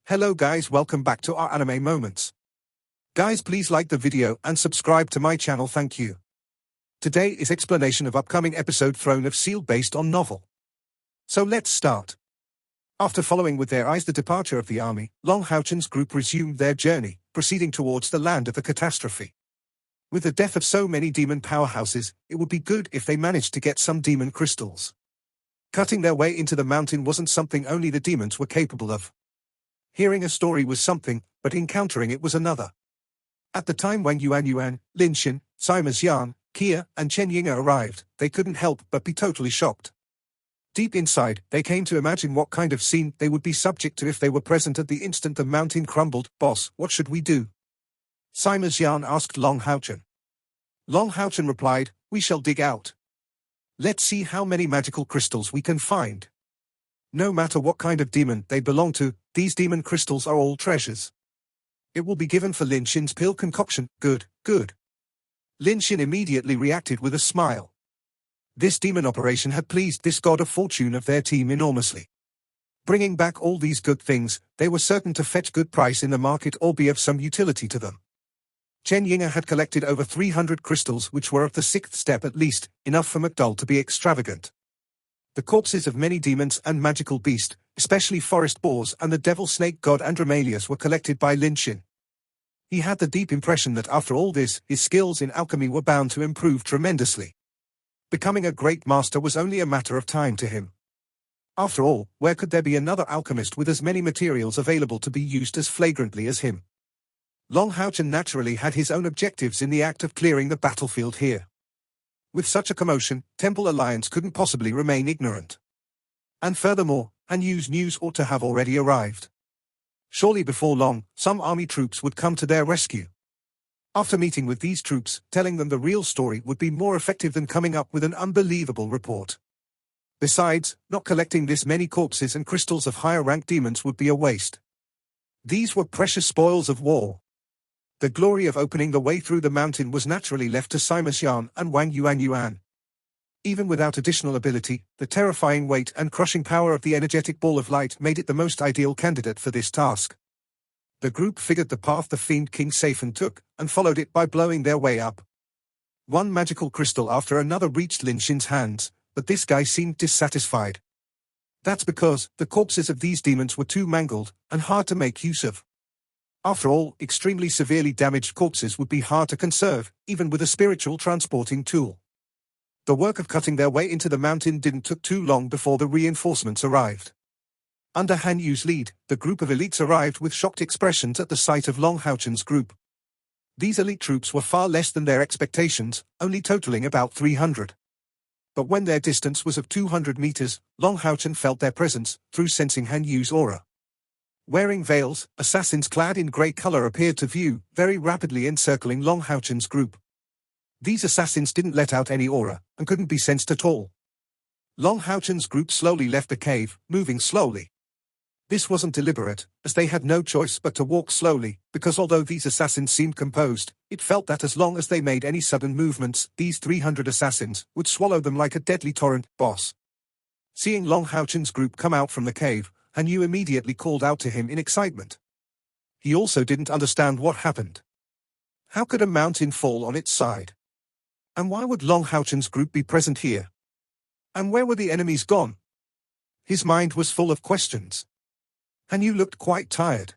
Hello guys, welcome back to our anime moments. Guys, please like the video and subscribe to my channel, thank you. Today is explanation of upcoming episode Throne of Steel based on novel. So let's start. After following with their eyes the departure of the army, Long Houchen's group resumed their journey, proceeding towards the land of the catastrophe. With the death of so many demon powerhouses, it would be good if they managed to get some demon crystals. Cutting their way into the mountain wasn't something only the demons were capable of. Hearing a story was something, but encountering it was another. At the time Wang Yuan, Lin Xin, Sima Xian, Kia, and Chen Yinga arrived, they couldn't help but be totally shocked. Deep inside, they came to imagine what kind of scene they would be subject to if they were present at the instant the mountain crumbled. Boss, what should we do? Sima Xian asked Long Houchen. Long Houchen replied, we shall dig out. Let's see how many magical crystals we can find. No matter what kind of demon they belong to, these demon crystals are all treasures. It will be given for Lin Xin's pill concoction. Good, good. Lin Xin immediately reacted with a smile. This demon operation had pleased this god of fortune of their team enormously. Bringing back all these good things, they were certain to fetch good price in the market or be of some utility to them. Chen Yinga had collected over 300 crystals which were of the 6th step at least, enough for McDull to be extravagant. The corpses of many demons and magical beasts, especially forest boars and the devil snake god Andromalius, were collected by Lin Xin. He had the deep impression that after all this, his skills in alchemy were bound to improve tremendously. Becoming a great master was only a matter of time to him. After all, where could there be another alchemist with as many materials available to be used as flagrantly as him? Long Houchen naturally had his own objectives in the act of clearing the battlefield here. With such a commotion, Temple Alliance couldn't possibly remain ignorant. And furthermore, Han Yu's news ought to have already arrived. Surely before long, some army troops would come to their rescue. After meeting with these troops, telling them the real story would be more effective than coming up with an unbelievable report. Besides, not collecting this many corpses and crystals of higher-ranked demons would be a waste. These were precious spoils of war. The glory of opening the way through the mountain was naturally left to Sima Xian and Wang Yuan. Even without additional ability, the terrifying weight and crushing power of the energetic ball of light made it the most ideal candidate for this task. The group figured the path the Fiend King Safan took, and followed it by blowing their way up. One magical crystal after another reached Lin Xin's hands, but this guy seemed dissatisfied. That's because the corpses of these demons were too mangled and hard to make use of. After all, extremely severely damaged corpses would be hard to conserve, even with a spiritual transporting tool. The work of cutting their way into the mountain didn't take too long before the reinforcements arrived. Under Han Yu's lead, the group of elites arrived with shocked expressions at the sight of Long Houchen's group. These elite troops were far less than their expectations, only totaling about 300. But when their distance was of 200 meters, Long Houchen felt their presence, through sensing Han Yu's aura. Wearing veils, assassins clad in grey color appeared to view, very rapidly encircling Long Houchen's group. These assassins didn't let out any aura, and couldn't be sensed at all. Long Houchen's group slowly left the cave, moving slowly. This wasn't deliberate, as they had no choice but to walk slowly, because although these assassins seemed composed, it felt that as long as they made any sudden movements, these 300 assassins would swallow them like a deadly torrent. Boss. Seeing Long Houchen's group come out from the cave, Han Yu immediately called out to him in excitement. He also didn't understand what happened. How could a mountain fall on its side? And why would Long Houchen's group be present here? And where were the enemies gone? His mind was full of questions. Han Yu looked quite tired.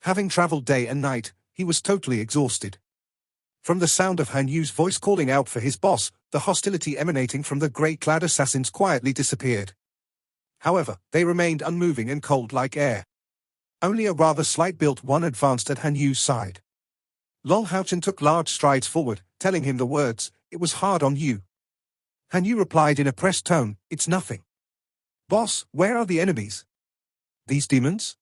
Having traveled day and night, he was totally exhausted. From the sound of Han Yu's voice calling out for his boss, the hostility emanating from the grey-clad assassins quietly disappeared. However, they remained unmoving and cold like air. Only a rather slight-built one advanced at Han Yu's side. Long Houchen took large strides forward, telling him the words, "It was hard on you." Han Yu replied in a pressed tone, "It's nothing." "Boss, where are the enemies? These demons?"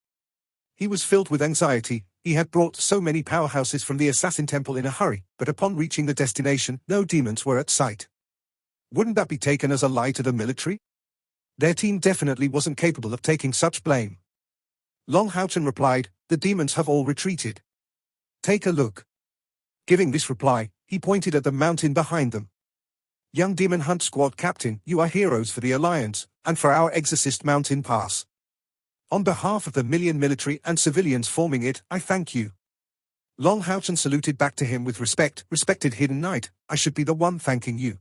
He was filled with anxiety. He had brought so many powerhouses from the Assassin Temple in a hurry, but upon reaching the destination, no demons were at sight. Wouldn't that be taken as a lie to the military? Their team definitely wasn't capable of taking such blame. Long Houchen replied, "The demons have all retreated. Take a look." Giving this reply, he pointed at the mountain behind them. "Young Demon Hunt Squad Captain, you are heroes for the Alliance, and for our Exorcist Mountain Pass. On behalf of the million military and civilians forming it, I thank you. Long Houchen saluted back to him with respect. Respected Hidden Knight, I should be the one thanking you.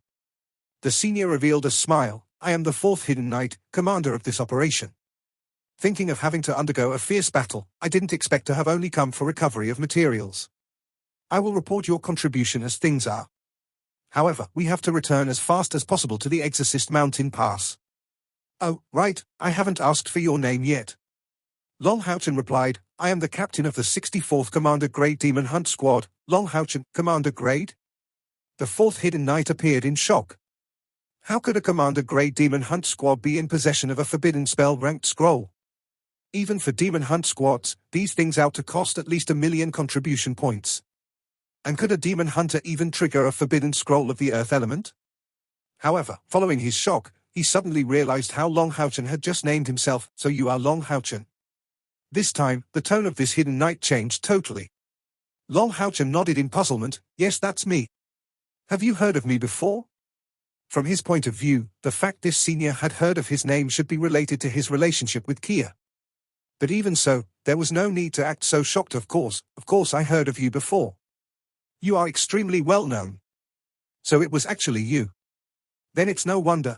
The senior revealed a smile. I am the fourth Hidden Knight, commander of this operation. Thinking of having to undergo a fierce battle, I didn't expect to have only come for recovery of materials. I will report your contribution as things are. However, we have to return as fast as possible to the Exorcist Mountain Pass. Oh, right, I haven't asked for your name yet. Long Houchen replied, I am the captain of the 64th Commander Grade Demon Hunt Squad. Long Houchen, Commander Grade? The fourth Hidden Knight appeared in shock. How could a Commander Grade Demon Hunt Squad be in possession of a forbidden spell-ranked scroll? Even for Demon Hunt Squads, these things out to cost at least 1 million contribution points. And could a Demon Hunter even trigger a forbidden scroll of the Earth element? However, following his shock, he suddenly realized how Long Houchen had just named himself. So you are Long Houchen. This time, the tone of this Hidden Knight changed totally. Long Houchen nodded in puzzlement. Yes, that's me. Have you heard of me before? From his point of view, the fact this senior had heard of his name should be related to his relationship with Kia. But even so, there was no need to act so shocked. Of course I heard of you before. You are extremely well known. So it was actually you. Then it's no wonder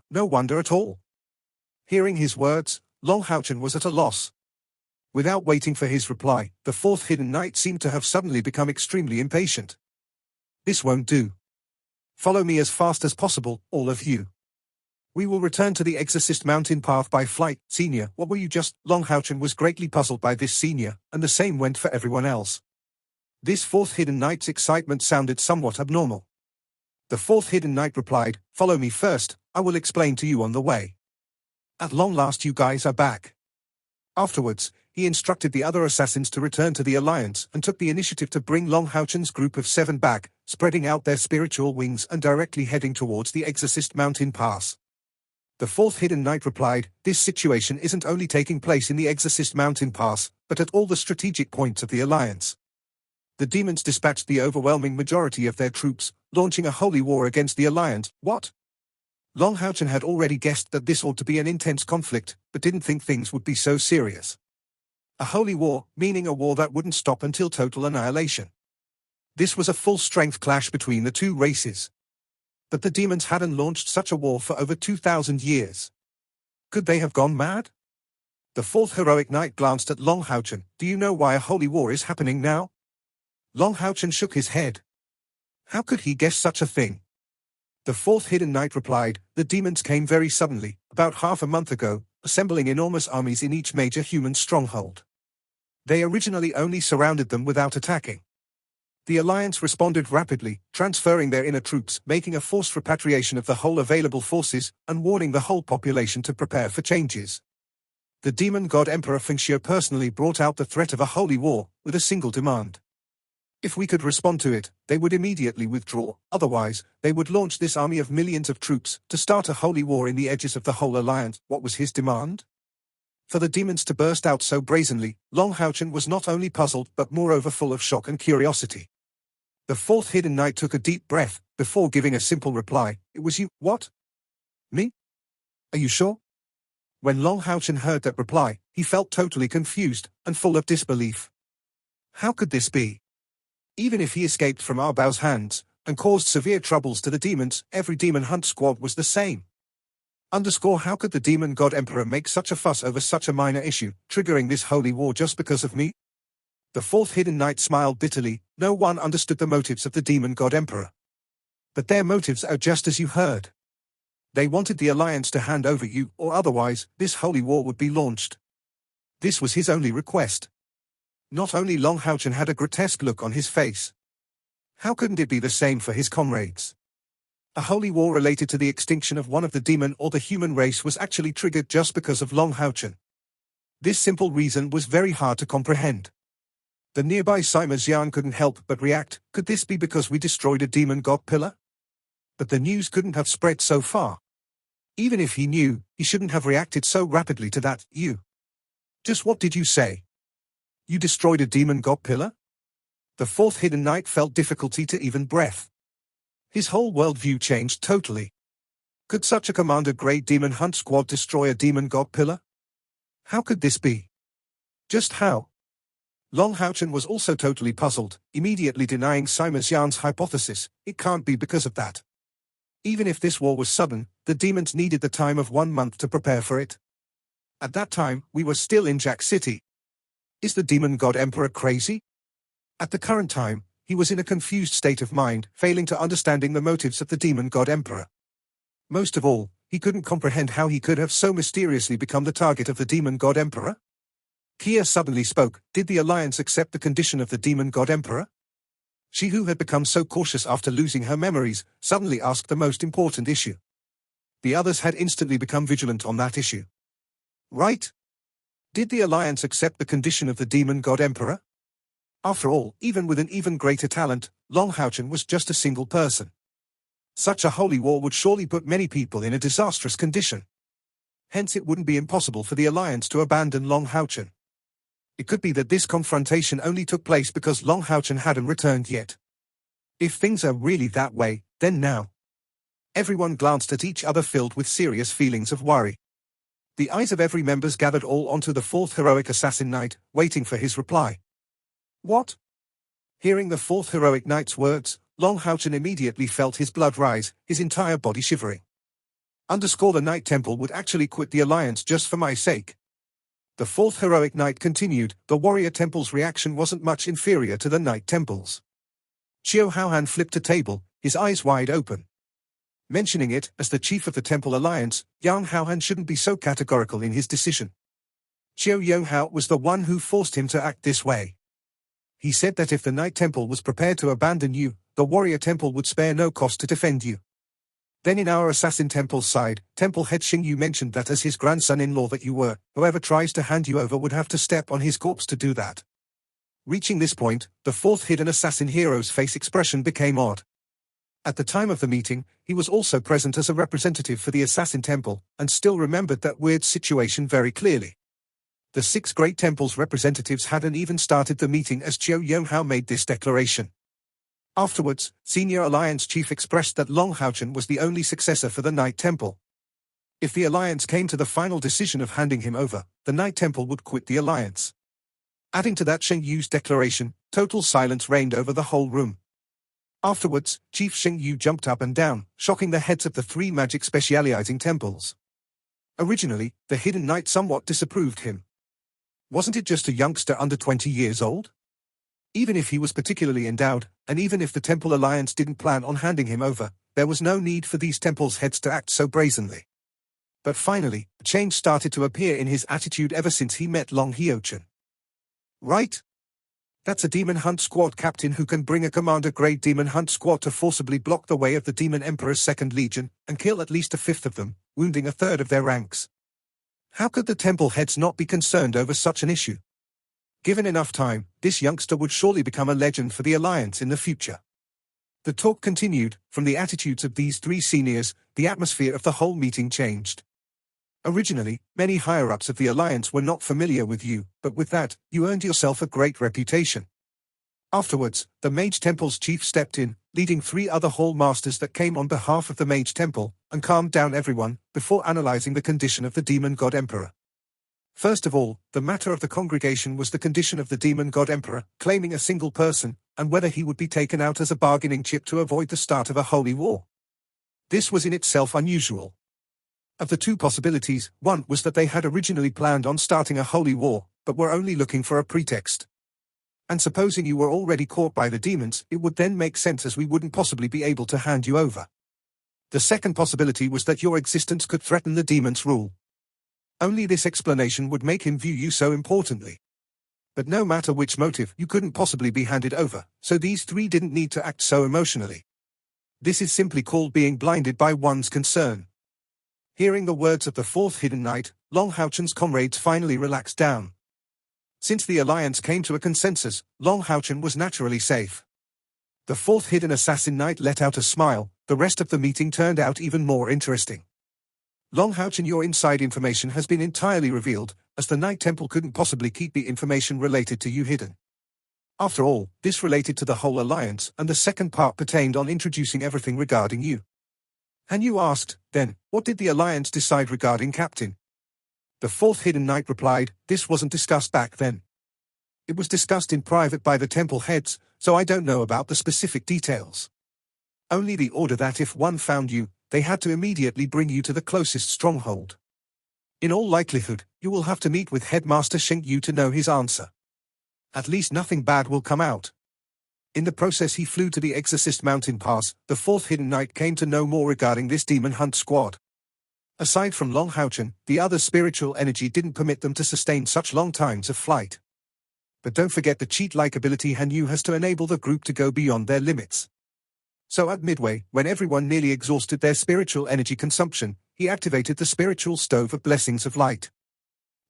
at all. Hearing his words, Long Houchen was at a loss. Without waiting for his reply, the fourth Hidden Knight seemed to have suddenly become extremely impatient. This won't do. Follow me as fast as possible, all of you. We will return to the Exorcist Mountain Path by flight. Senior, what were you just? Long Houchen was greatly puzzled by this senior, and the same went for everyone else. This fourth Hidden Knight's excitement sounded somewhat abnormal. The fourth Hidden Knight replied, follow me first, I will explain to you on the way. At long last you guys are back. Afterwards, he instructed the other assassins to return to the Alliance and took the initiative to bring Long Houchen's group of 7 back, spreading out their spiritual wings and directly heading towards the Exorcist Mountain Pass. The fourth Hidden Knight replied, this situation isn't only taking place in the Exorcist Mountain Pass, but at all the strategic points of the Alliance. The demons dispatched the overwhelming majority of their troops, launching a holy war against the Alliance. What? Long Houchen had already guessed that this ought to be an intense conflict, but didn't think things would be so serious. A holy war, meaning a war that wouldn't stop until total annihilation. This was a full-strength clash between the two races. But the demons hadn't launched such a war for over 2,000 years. Could they have gone mad? The fourth heroic knight glanced at Long Houchen. Do you know why a holy war is happening now? Long Houchen shook his head. How could he guess such a thing? The fourth Hidden Knight replied, the demons came very suddenly, about half a month ago, assembling enormous armies in each major human stronghold. They originally only surrounded them without attacking. The Alliance responded rapidly, transferring their inner troops, making a forced repatriation of the whole available forces, and warning the whole population to prepare for changes. The demon god Emperor Fengxiu personally brought out the threat of a holy war, with a single demand. If we could respond to it, they would immediately withdraw, otherwise, they would launch this army of millions of troops, to start a holy war in the edges of the whole Alliance. What was his demand? For the demons to burst out so brazenly, Long Houchen was not only puzzled but moreover full of shock and curiosity. The fourth Hidden Knight took a deep breath, before giving a simple reply. It was you. What? Me? Are you sure? When Long Houchen heard that reply, he felt totally confused, and full of disbelief. How could this be? Even if he escaped from Arbao's hands, and caused severe troubles to the demons, every demon hunt squad was the same. How could the demon god Emperor make such a fuss over such a minor issue, triggering this holy war just because of me? The fourth Hidden Knight smiled bitterly. No one understood the motives of the demon god Emperor. But their motives are just as you heard. They wanted the Alliance to hand over you, or otherwise, this holy war would be launched. This was his only request. Not only Long Houchen had a grotesque look on his face. How couldn't it be the same for his comrades? A holy war related to the extinction of one of the demon or the human race was actually triggered just because of Long Houchen. This simple reason was very hard to comprehend. The nearby Sima Xian couldn't help but react. Could this be because we destroyed a demon god pillar? But the news couldn't have spread so far. Even if he knew, he shouldn't have reacted so rapidly to that. You. Just what did you say? You destroyed a demon god pillar? The fourth Hidden Knight felt difficulty to even breath. His whole worldview changed totally. Could such a commander-grade demon hunt squad destroy a demon god pillar? How could this be? Just how? Long Houchen was also totally puzzled, immediately denying Sima Xian's hypothesis. It can't be because of that. Even if this war was sudden, the demons needed the time of 1 month to prepare for it. At that time, we were still in Jack City. Is the demon god emperor crazy? At the current time, he was in a confused state of mind, failing to understanding the motives of the demon god emperor. Most of all, he couldn't comprehend how he could have so mysteriously become the target of the demon god emperor. Kia suddenly spoke. Did the alliance accept the condition of the demon god emperor? She, who had become so cautious after losing her memories, suddenly asked the most important issue. The others had instantly become vigilant on that issue. Right? Did the alliance accept the condition of the demon god emperor? After all, even with an even greater talent, Long Houchen was just a single person. Such a holy war would surely put many people in a disastrous condition. Hence it wouldn't be impossible for the alliance to abandon Long Houchen. It could be that this confrontation only took place because Long Houchen hadn't returned yet. If things are really that way, then now. Everyone glanced at each other filled with serious feelings of worry. The eyes of every members gathered all onto the fourth heroic assassin knight, waiting for his reply. What? Hearing the fourth heroic knight's words, Long Houchen immediately felt his blood rise, his entire body shivering. The Knight Temple would actually quit the alliance just for my sake. The fourth heroic knight continued. The warrior temple's reaction wasn't much inferior to the Knight Temple's. Qiu Haohan flipped a table, his eyes wide open. Mentioning it, as the chief of the Temple Alliance, Yang Haohan shouldn't be so categorical in his decision. Qiu Yonghao was the one who forced him to act this way. He said that if the Knight Temple was prepared to abandon you, the Warrior Temple would spare no cost to defend you. Then in our Assassin Temple's side, Temple Head Xingyu mentioned that as his grandson-in-law that you were, whoever tries to hand you over would have to step on his corpse to do that. Reaching this point, the fourth hidden assassin hero's face expression became odd. At the time of the meeting, he was also present as a representative for the Assassin Temple, and still remembered that weird situation very clearly. The 6 great temples' representatives hadn't even started the meeting as Qiu Yonghao made this declaration. Afterwards, Senior Alliance Chief expressed that Long Houchen was the only successor for the Knight Temple. If the Alliance came to the final decision of handing him over, the Knight Temple would quit the Alliance. Adding to that Sheng Yu's declaration, total silence reigned over the whole room. Afterwards, Chief Sheng Yu jumped up and down, shocking the heads of the 3 magic specializing temples. Originally, the Hidden Knight somewhat disapproved him. Wasn't it just a youngster under 20 years old? Even if he was particularly endowed, and even if the Temple Alliance didn't plan on handing him over, there was no need for these temples' heads to act so brazenly. But finally, a change started to appear in his attitude ever since he met Long Houchen. Right? That's a Demon Hunt Squad captain who can bring a commander-grade Demon Hunt Squad to forcibly block the way of the Demon Emperor's 2nd Legion, and kill at least a 5th of them, wounding a 3rd of their ranks. How could the temple heads not be concerned over such an issue? Given enough time, this youngster would surely become a legend for the Alliance in the future. The talk continued. From the attitudes of these 3 seniors, the atmosphere of the whole meeting changed. Originally, many higher-ups of the Alliance were not familiar with you, but with that, you earned yourself a great reputation. Afterwards, the Mage Temple's chief stepped in, leading 3 other Hall Masters that came on behalf of the Mage Temple, and calmed down everyone, before analyzing the condition of the Demon God Emperor. First of all, the matter of the congregation was the condition of the Demon God Emperor, claiming a single person, and whether he would be taken out as a bargaining chip to avoid the start of a holy war. This was in itself unusual. Of the 2 possibilities, one was that they had originally planned on starting a holy war, but were only looking for a pretext. And supposing you were already caught by the demons, it would then make sense as we wouldn't possibly be able to hand you over. The second possibility was that your existence could threaten the demon's rule. Only this explanation would make him view you so importantly. But no matter which motive, you couldn't possibly be handed over, so these 3 didn't need to act so emotionally. This is simply called being blinded by one's concern. Hearing the words of the 4th Hidden Knight, Long Houchen's comrades finally relaxed down. Since the Alliance came to a consensus, Long Houchen was naturally safe. The 4th Hidden Assassin Knight let out a smile. The rest of the meeting turned out even more interesting. Long Houchen, your inside information has been entirely revealed, as the Knight Temple couldn't possibly keep the information related to you hidden. After all, this related to the whole Alliance, and the second part pertained on introducing everything regarding you. And you asked, then, what did the Alliance decide regarding Captain? The fourth hidden knight replied, "This wasn't discussed back then. It was discussed in private by the temple heads, so I don't know about the specific details. Only the order that if one found you, they had to immediately bring you to the closest stronghold. In all likelihood, you will have to meet with Headmaster Shink Yu to know his answer. At least nothing bad will come out." In the process he flew to the Exorcist Mountain Pass. The fourth hidden knight came to know more regarding this demon hunt squad. Aside from Long Haochen, the other spiritual energy didn't permit them to sustain such long times of flight. But don't forget the cheat-like ability Han Yu has to enable the group to go beyond their limits. So at midway, when everyone nearly exhausted their spiritual energy consumption, he activated the spiritual stove of blessings of light.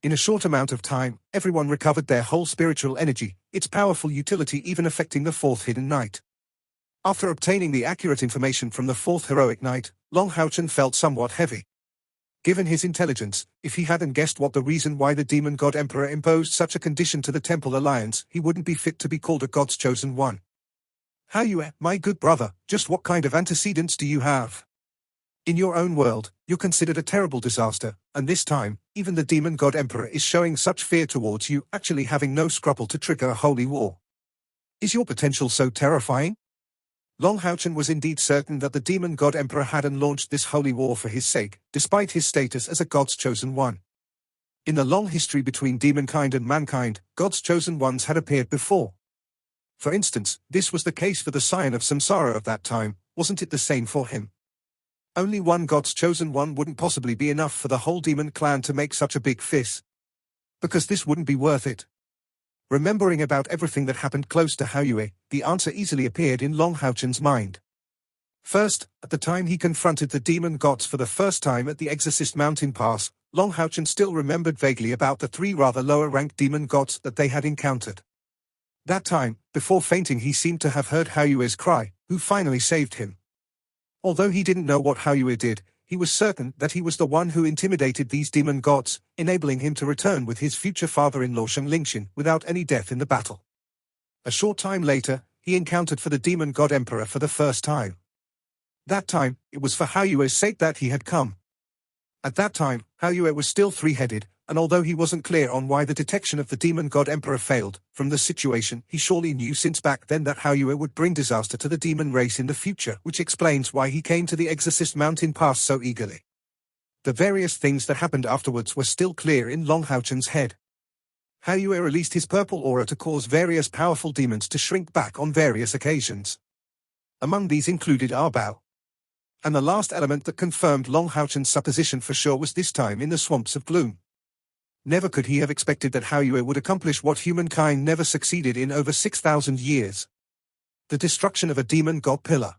In a short amount of time, everyone recovered their whole spiritual energy, its powerful utility even affecting the fourth hidden knight. After obtaining the accurate information from the fourth heroic knight, Long Haochen felt somewhat heavy. Given his intelligence, if he hadn't guessed what the reason why the demon god emperor imposed such a condition to the Temple Alliance, he wouldn't be fit to be called a God's chosen one. "Haoyue, my good brother, just what kind of antecedents do you have? In your own world, you're considered a terrible disaster, and this time, even the demon god emperor is showing such fear towards you, actually having no scruple to trigger a holy war. Is your potential so terrifying?" Long Haochen was indeed certain that the demon god emperor hadn't launched this holy war for his sake, despite his status as a God's chosen one. In the long history between demonkind and mankind, God's chosen ones had appeared before. For instance, this was the case for the scion of Samsara of that time. Wasn't it the same for him? Only one God's chosen one wouldn't possibly be enough for the whole demon clan to make such a big fuss. Because this wouldn't be worth it. Remembering about everything that happened close to Haoyue, the answer easily appeared in Long Haochen's mind. First, at the time he confronted the demon gods for the first time at the Exorcist Mountain Pass, Long Haochen still remembered vaguely about the three rather lower-ranked demon gods that they had encountered. That time, before fainting, he seemed to have heard Haoyue's cry, who finally saved him. Although he didn't know what Haoyue did, he was certain that he was the one who intimidated these demon gods, enabling him to return with his future father-in-law Sheng Lingxin without any death in the battle. A short time later, he encountered for the demon god emperor for the first time. That time, it was for Haoyue's sake that he had come. At that time, Haoyue was still three-headed, and although he wasn't clear on why the detection of the demon god emperor failed, from the situation he surely knew since back then that Haoyue would bring disaster to the demon race in the future, which explains why he came to the Exorcist Mountain Pass so eagerly. The various things that happened afterwards were still clear in Long Haochen's head. Haoyue released his purple aura to cause various powerful demons to shrink back on various occasions. Among these included Arbao. And the last element that confirmed Long Haochen's supposition for sure was this time in the Swamps of Gloom. Never could he have expected that Haoyue would accomplish what humankind never succeeded in over 6,000 years. The destruction of a demon god pillar.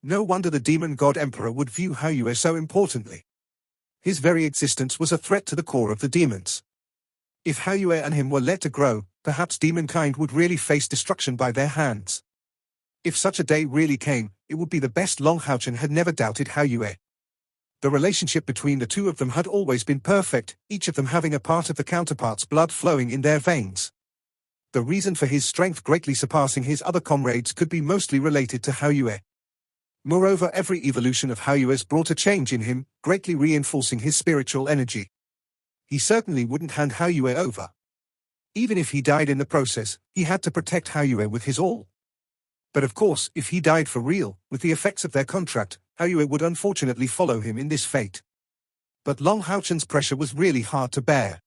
No wonder the demon god emperor would view Haoyue so importantly. His very existence was a threat to the core of the demons. If Haoyue and him were let to grow, perhaps demonkind would really face destruction by their hands. If such a day really came, it would be the best. Long Haochen had never doubted Haoyue. The relationship between the two of them had always been perfect, each of them having a part of the counterpart's blood flowing in their veins. The reason for his strength greatly surpassing his other comrades could be mostly related to Haoyue. Moreover, every evolution of Haoyue's brought a change in him, greatly reinforcing his spiritual energy. He certainly wouldn't hand Haoyue over. Even if he died in the process, he had to protect Haoyue with his all. But of course, if he died for real, with the effects of their contract, Haoyue would unfortunately follow him in this fate. But Long Haochen's pressure was really hard to bear.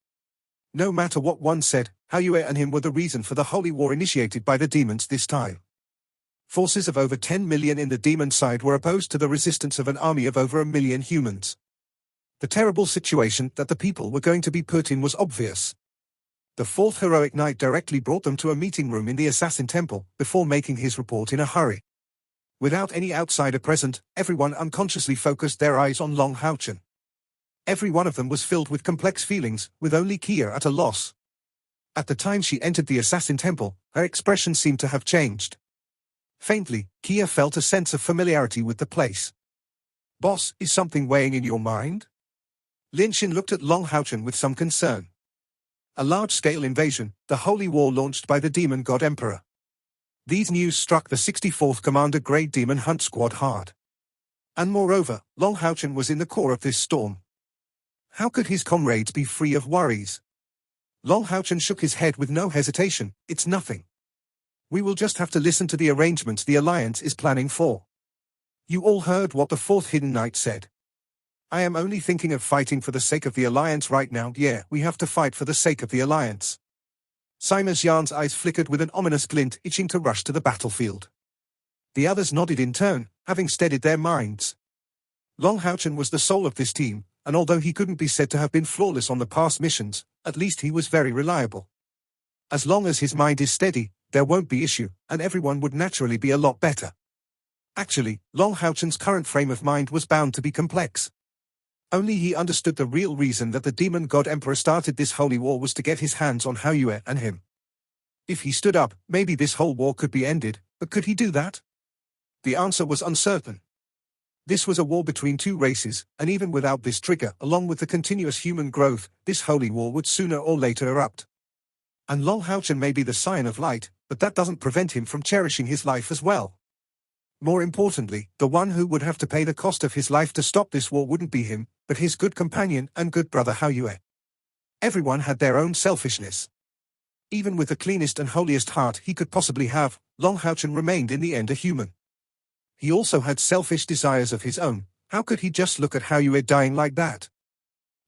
No matter what one said, Haoyue and him were the reason for the holy war initiated by the demons this time. Forces of over 10 million in the demon side were opposed to the resistance of an army of over 1 million humans. The terrible situation that the people were going to be put in was obvious. The fourth heroic knight directly brought them to a meeting room in the Assassin Temple, before making his report in a hurry. Without any outsider present, everyone unconsciously focused their eyes on Long Haochen. Every one of them was filled with complex feelings, with only Kia at a loss. At the time she entered the Assassin Temple, her expression seemed to have changed. Faintly, Kia felt a sense of familiarity with the place. "Boss, is something weighing in your mind?" Lin Xin looked at Long Haochen with some concern. A large-scale invasion, the holy war launched by the demon god emperor. These news struck the 64th Commander Grade Demon Hunt Squad hard. And moreover, Long Haochen was in the core of this storm. How could his comrades be free of worries? Long Houchen shook his head with no hesitation. It's nothing. We will just have to listen to the arrangements the Alliance is planning for. You all heard what the fourth Hidden Knight said. I am only thinking of fighting for the sake of the Alliance right now. Yeah, we have to fight for the sake of the Alliance. Sima Xian's eyes flickered with an ominous glint, itching to rush to the battlefield. The others nodded in turn, having steadied their minds. Long Houchen was the soul of this team, and although he couldn't be said to have been flawless on the past missions, at least he was very reliable. As long as his mind is steady, there won't be issue, and everyone would naturally be a lot better. Actually, Long Houchen's current frame of mind was bound to be complex. Only he understood the real reason that the demon god emperor started this holy war was to get his hands on Hao Yue and him. If he stood up, maybe this whole war could be ended, but could he do that? The answer was uncertain. This was a war between two races, and even without this trigger, along with the continuous human growth, this holy war would sooner or later erupt. And Long Houchen may be the Scion of Light, but that doesn't prevent him from cherishing his life as well. More importantly, the one who would have to pay the cost of his life to stop this war wouldn't be him, but his good companion and good brother Hao Yue. Everyone had their own selfishness. Even with the cleanest and holiest heart he could possibly have, Long Houchen remained in the end a human. He also had selfish desires of his own. How could he just look at Hao Yue dying like that?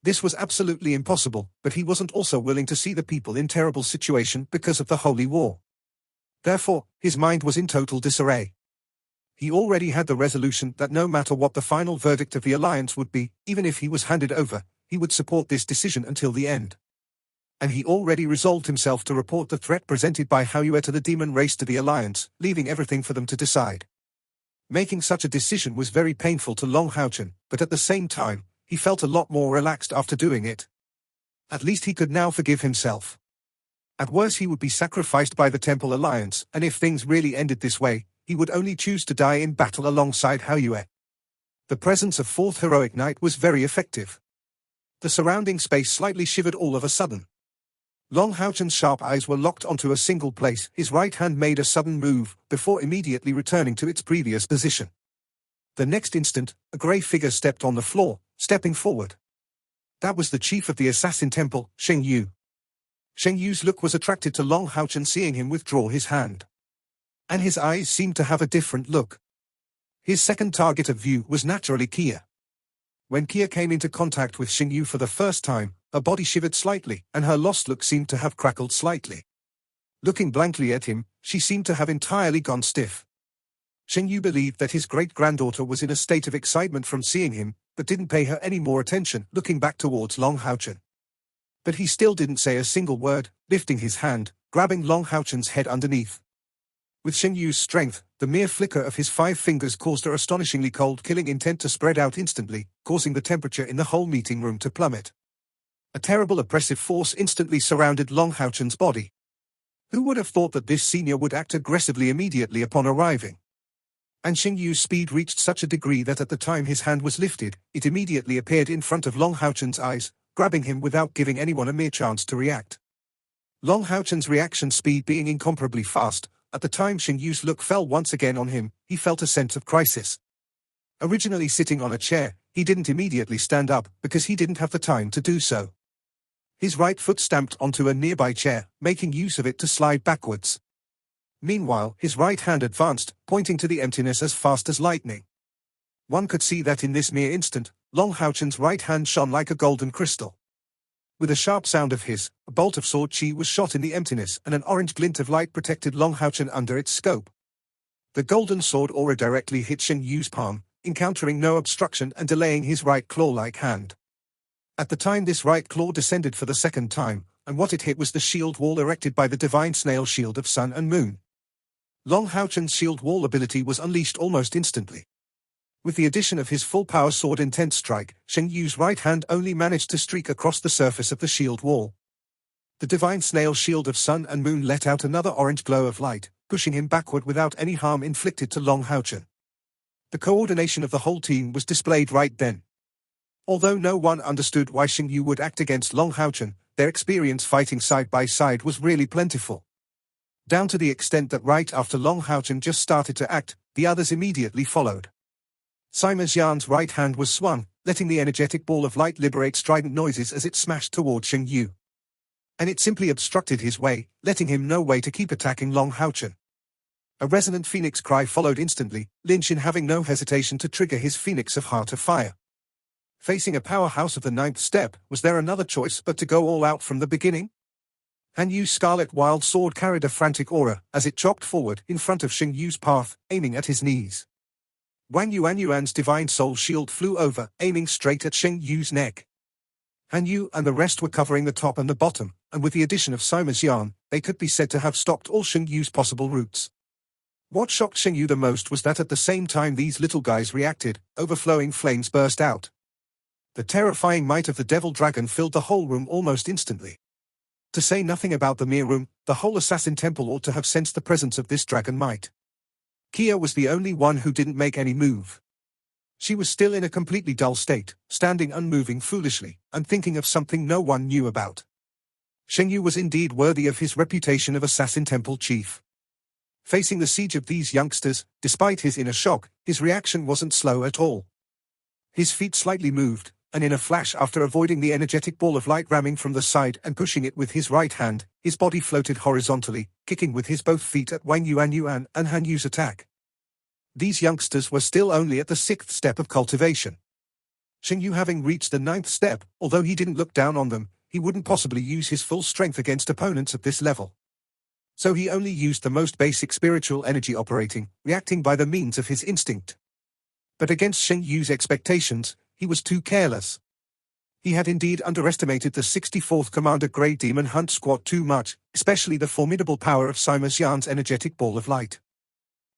This was absolutely impossible, but he wasn't also willing to see the people in terrible situation because of the holy war. Therefore, his mind was in total disarray. He already had the resolution that no matter what the final verdict of the Alliance would be, even if he was handed over, he would support this decision until the end. And he already resolved himself to report the threat presented by Hao Yue to the demon race to the Alliance, leaving everything for them to decide. Making such a decision was very painful to Long Houchen, but at the same time, he felt a lot more relaxed after doing it. At least he could now forgive himself. At worst he would be sacrificed by the Temple Alliance, and if things really ended this way, he would only choose to die in battle alongside Hao Yue. The presence of Fourth Heroic Knight was very effective. The surrounding space slightly shivered all of a sudden. Long Houchen's sharp eyes were locked onto a single place. His right hand made a sudden move, before immediately returning to its previous position. The next instant, a grey figure stepped on the floor, stepping forward. That was the chief of the Assassin Temple, Sheng Yu. Sheng Yu's look was attracted to Long Houchen, seeing him withdraw his hand. And his eyes seemed to have a different look. His second target of view was naturally Kia. When Kia came into contact with Sheng Yu for the first time, her body shivered slightly, and her lost look seemed to have crackled slightly. Looking blankly at him, she seemed to have entirely gone stiff. Sheng Yu believed that his great-granddaughter was in a state of excitement from seeing him, but didn't pay her any more attention, looking back towards Long Houchen. But he still didn't say a single word, lifting his hand, grabbing Long Houchen's head underneath. With Sheng Yu's strength, the mere flicker of his 5 fingers caused her astonishingly cold killing intent to spread out instantly, causing the temperature in the whole meeting room to plummet. A terrible oppressive force instantly surrounded Long Houchen's body. Who would have thought that this senior would act aggressively immediately upon arriving? And Sheng Yu's speed reached such a degree that at the time his hand was lifted, it immediately appeared in front of Long Houchen's eyes, grabbing him without giving anyone a mere chance to react. Long Houchen's reaction speed being incomparably fast, at the time Sheng Yu's look fell once again on him, he felt a sense of crisis. Originally sitting on a chair, he didn't immediately stand up because he didn't have the time to do so. His right foot stamped onto a nearby chair, making use of it to slide backwards. Meanwhile, his right hand advanced, pointing to the emptiness as fast as lightning. One could see that in this mere instant, Long Houchen's right hand shone like a golden crystal. With a sharp sound of hiss, a bolt of sword chi was shot in the emptiness, and an orange glint of light protected Long Houchen under its scope. The golden sword aura directly hit Sheng Yu's palm, encountering no obstruction and delaying his right claw-like hand. At the time this right claw descended for the second time, and what it hit was the shield wall erected by the divine snail shield of Sun and Moon. Long Houchen's shield wall ability was unleashed almost instantly. With the addition of his full-power sword Intense Strike, Sheng Yu's right hand only managed to streak across the surface of the shield wall. The divine snail shield of Sun and Moon let out another orange glow of light, pushing him backward without any harm inflicted to Long Houchen. The coordination of the whole team was displayed right then. Although no one understood why Sheng Yu would act against Long Houchen, their experience fighting side by side was really plentiful. Down to the extent that right after Long Houchen just started to act, the others immediately followed. Sima Xian's right hand was swung, letting the energetic ball of light liberate strident noises as it smashed toward Xing Yu. And it simply obstructed his way, letting him no way to keep attacking Long Haochen. A resonant phoenix cry followed instantly, Lin Xin having no hesitation to trigger his Phoenix of Heart of Fire. Facing a powerhouse of the 9th step, was there another choice but to go all out from the beginning? Han Yu's scarlet wild sword carried a frantic aura as it chopped forward in front of Xing Yu's path, aiming at his knees. Wang Yuan's divine soul shield flew over, aiming straight at Xing Yu's neck. Han Yu and the rest were covering the top and the bottom, and with the addition of Sima Xian, they could be said to have stopped all Xing Yu's possible routes. What shocked Xing Yu the most was that at the same time these little guys reacted, overflowing flames burst out. The terrifying might of the devil dragon filled the whole room almost instantly. To say nothing about the mere room, the whole assassin temple ought to have sensed the presence of this dragon might. Kia was the only one who didn't make any move. She was still in a completely dull state, standing unmoving foolishly, and thinking of something no one knew about. Xing Yu was indeed worthy of his reputation of assassin temple chief. Facing the siege of these youngsters, despite his inner shock, his reaction wasn't slow at all. His feet slightly moved, and in a flash after avoiding the energetic ball of light ramming from the side and pushing it with his right hand, his body floated horizontally, kicking with his both feet at Wang Yuan and Han Yu's attack. These youngsters were still only at the 6th step of cultivation. Xing Yu having reached the 9th step, although he didn't look down on them, he wouldn't possibly use his full strength against opponents at this level. So he only used the most basic spiritual energy operating, reacting by the means of his instinct. But against Xing Yu's expectations, he was too careless. He had indeed underestimated the 64th Commander Grey Demon Hunt Squad too much, especially the formidable power of Sima Xian's energetic ball of light.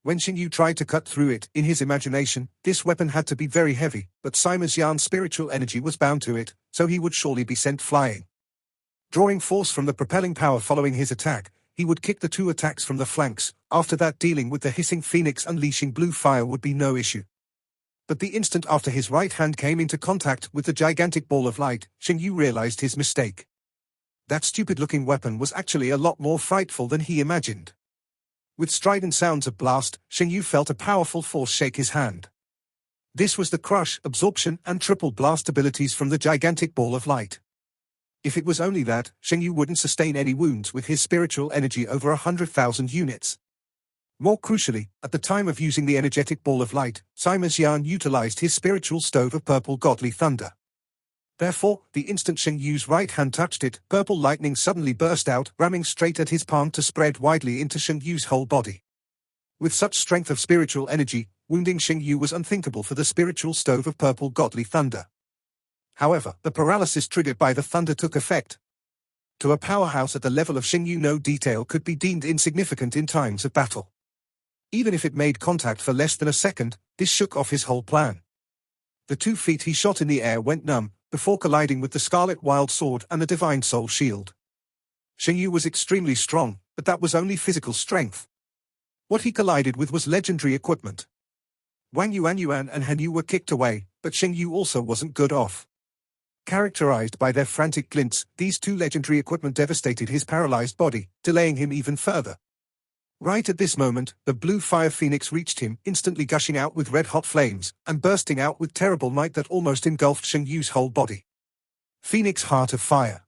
When Xing Yu tried to cut through it, in his imagination, this weapon had to be very heavy, but Sima Xian's spiritual energy was bound to it, so he would surely be sent flying. Drawing force from the propelling power following his attack, he would kick the 2 attacks from the flanks. After that, dealing with the hissing phoenix unleashing blue fire would be no issue. But the instant after his right hand came into contact with the gigantic ball of light, Xing Yu realized his mistake. That stupid-looking weapon was actually a lot more frightful than he imagined. With strident sounds of blast, Xing Yu felt a powerful force shake his hand. This was the crush, absorption, and triple blast abilities from the gigantic ball of light. If it was only that, Xing Yu wouldn't sustain any wounds with his spiritual energy over 100,000 units. More crucially, at the time of using the energetic ball of light, Sima Xian utilized his spiritual stove of purple godly thunder. Therefore, the instant Xing Yu's right hand touched it, purple lightning suddenly burst out, ramming straight at his palm to spread widely into Xing Yu's whole body. With such strength of spiritual energy, wounding Xing Yu was unthinkable for the spiritual stove of purple godly thunder. However, the paralysis triggered by the thunder took effect. To a powerhouse at the level of Xing Yu, no detail could be deemed insignificant in times of battle. Even if it made contact for less than a second, this shook off his whole plan. The 2 feet he shot in the air went numb, before colliding with the Scarlet Wild Sword and the Divine Soul Shield. Xing Yu was extremely strong, but that was only physical strength. What he collided with was legendary equipment. Wang Yuan and Han Yu were kicked away, but Xing Yu also wasn't good off. Characterized by their frantic glints, these 2 legendary equipment devastated his paralyzed body, delaying him even further. Right at this moment, the blue fire phoenix reached him, instantly gushing out with red-hot flames, and bursting out with terrible might that almost engulfed Xing Yu's whole body. Phoenix Heart of Fire.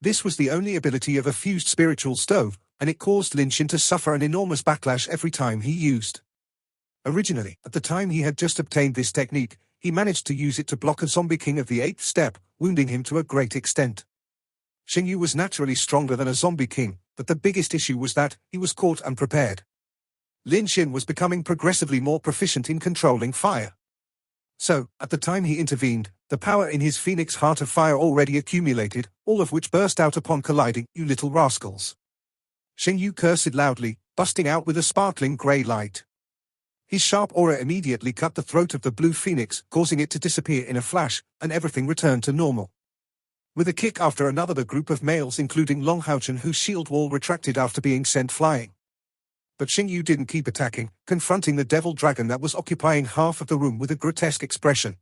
This was the only ability of a fused spiritual stove, and it caused Lin Xin to suffer an enormous backlash every time he used. Originally, at the time he had just obtained this technique, he managed to use it to block a zombie king of the 8th step, wounding him to a great extent. Xing Yu was naturally stronger than a zombie king, but the biggest issue was that he was caught unprepared. Lin Xin was becoming progressively more proficient in controlling fire. So, at the time he intervened, the power in his Phoenix Heart of Fire already accumulated, all of which burst out upon colliding. "You little rascals!" Xing Yu cursed loudly, busting out with a sparkling grey light. His sharp aura immediately cut the throat of the blue phoenix, causing it to disappear in a flash, and everything returned to normal. With a kick after another, the group of males, including Long Haochen, whose shield wall retracted after being sent flying. But Xing Yu didn't keep attacking, confronting the devil dragon that was occupying half of the room with a grotesque expression.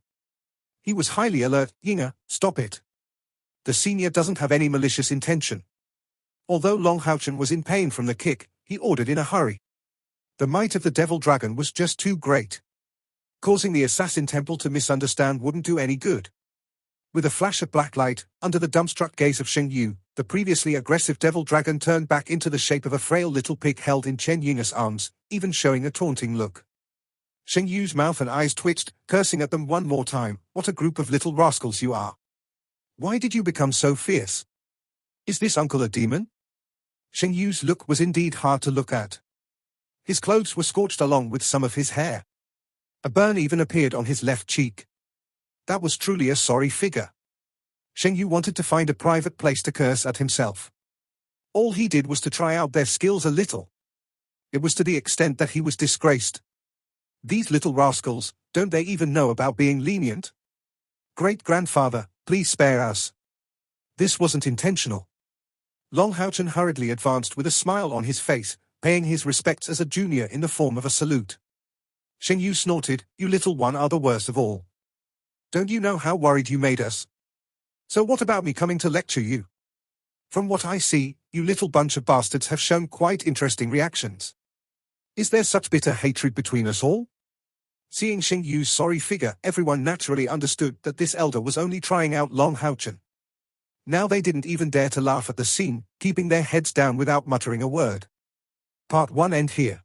He was highly alert. "Yinga, stop it. The senior doesn't have any malicious intention." Although Long Haochen was in pain from the kick, he ordered in a hurry. The might of the devil dragon was just too great. Causing the assassin temple to misunderstand wouldn't do any good. With a flash of black light, under the dumbstruck gaze of Shen Yu, the previously aggressive devil dragon turned back into the shape of a frail little pig held in Chen Ying's arms, even showing a taunting look. Shen Yu's mouth and eyes twitched, cursing at them one more time. What a group of little rascals you are. Why did you become so fierce? Is this uncle a demon? Shen Yu's look was indeed hard to look at. His clothes were scorched along with some of his hair. A burn even appeared on his left cheek. That was truly a sorry figure. Shen Yu wanted to find a private place to curse at himself. All he did was to try out their skills a little. It was to the extent that he was disgraced. These little rascals, don't they even know about being lenient? Great-grandfather, please spare us. This wasn't intentional. Long Haochen hurriedly advanced with a smile on his face, paying his respects as a junior in the form of a salute. Shen Yu snorted, you little one are the worst of all. Don't you know how worried you made us? So what about me coming to lecture you? From what I see, you little bunch of bastards have shown quite interesting reactions. Is there such bitter hatred between us all? Seeing Shen Yu's sorry figure, everyone naturally understood that this elder was only trying out Long Haochen. Now they didn't even dare to laugh at the scene, keeping their heads down without muttering a word. Part 1 end here.